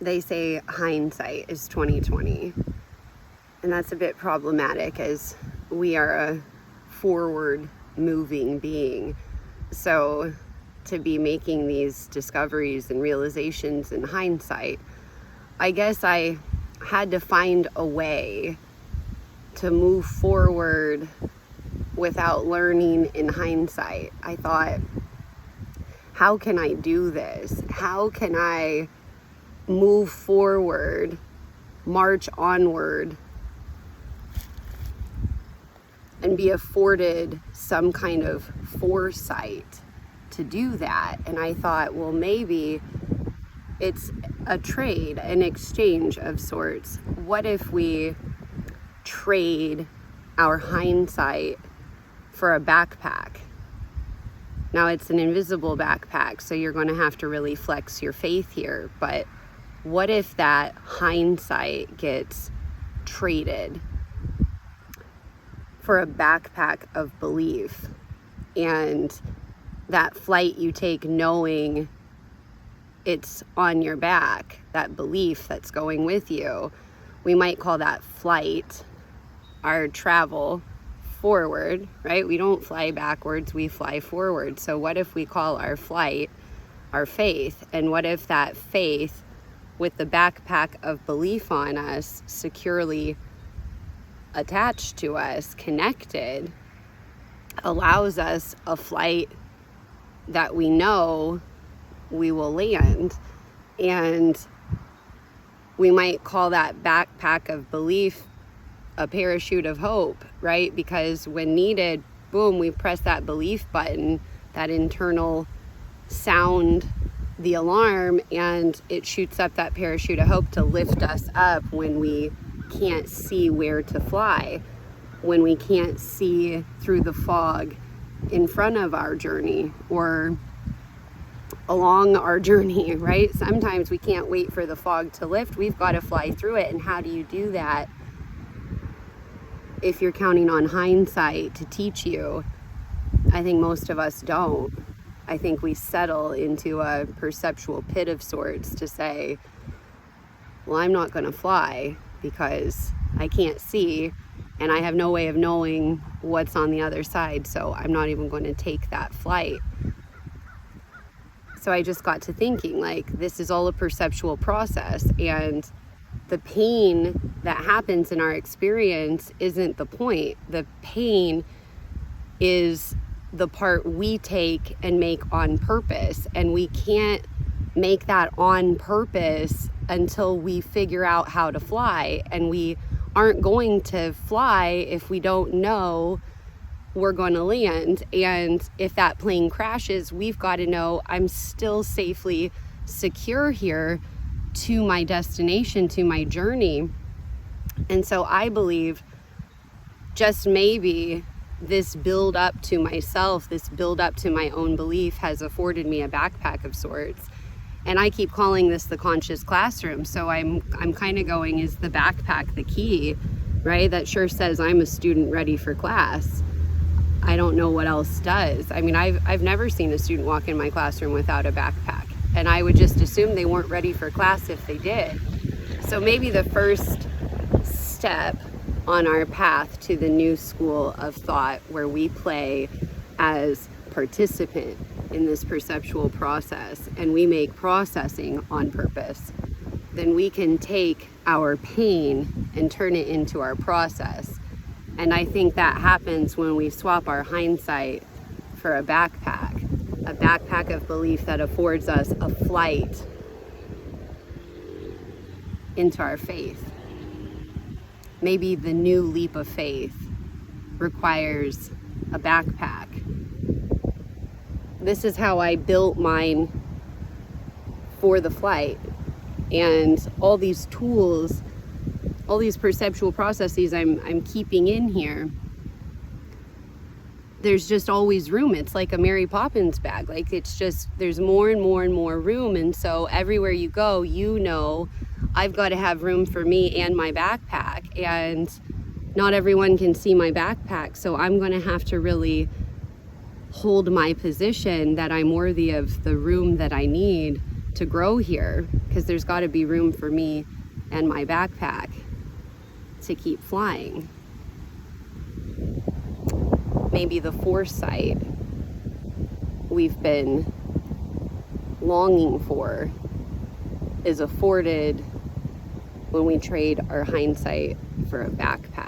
they say hindsight is 2020, and that's a bit problematic as we are a forward moving being. So to be making these discoveries and realizations in hindsight, I guess I had to find a way to move forward without learning in hindsight. I thought, how can I do this? How can I move forward, march onward, and be afforded some kind of foresight to do that? And I thought, well, maybe it's a trade, an exchange of sorts. What if we trade our hindsight for a backpack? Now, it's an invisible backpack, so you're going to have to really flex your faith here. But what if that hindsight gets traded for a backpack of belief, and that flight you take knowing it's on your back, that belief that's going with you, we might call that flight, our travel forward, right? We don't fly backwards, we fly forward. So what if we call our flight our faith? And what if that faith, with the backpack of belief on us, securely attached to us, connected, allows us a flight that we know we will land? And we might call that backpack of belief a parachute of hope, right? Because when needed, boom, we press that belief button, that internal sound, the alarm, and it shoots up that parachute of hope to lift us up when we can't see where to fly, when we can't see through the fog in front of our journey or along our journey, right? Sometimes we can't wait for the fog to lift. We've got to fly through it. And how do you do that if you're counting on hindsight to teach you? I think most of us don't. I think we settle into a perceptual pit of sorts to say, well, I'm not going to fly because I can't see and I have no way of knowing what's on the other side, so I'm not even going to take that flight. So I just got to thinking, like, this is all a perceptual process, and the pain that happens in our experience isn't the point. The pain is the part we take and make on purpose, and we can't make that on purpose until we figure out how to fly. And we aren't going to fly if we don't know we're going to land. And if that plane crashes, we've got to know I'm still safely secure here to my destination, to my journey. And so I believe just maybe this build up to myself, this build up to my own belief has afforded me a backpack of sorts. And I keep calling this the conscious classroom. So I'm kind of going, is the backpack the key, right? That sure says I'm a student ready for class. I don't know what else does. I mean, I've never seen a student walk in my classroom without a backpack. And I would just assume they weren't ready for class if they did. So maybe the first step on our path to the new school of thought, where we play as participant in this perceptual process and we make processing on purpose, then we can take our pain and turn it into our process. And I think that happens when we swap our hindsight for a backpack of belief that affords us a flight into our faith. Maybe the new leap of faith requires a backpack. This is how I built mine for the flight. And all these tools, all these perceptual processes I'm keeping in here, there's just always room. It's like a Mary Poppins bag. Like, it's just, there's more and more and more room. And so everywhere you go, you know, I've got to have room for me and my backpack. And not everyone can see my backpack. So I'm going to have to really hold my position that I'm worthy of the room that I need to grow here. because there's got to be room for me and my backpack to keep flying. Maybe the foresight we've been longing for is afforded when we trade our hindsight for a backpack.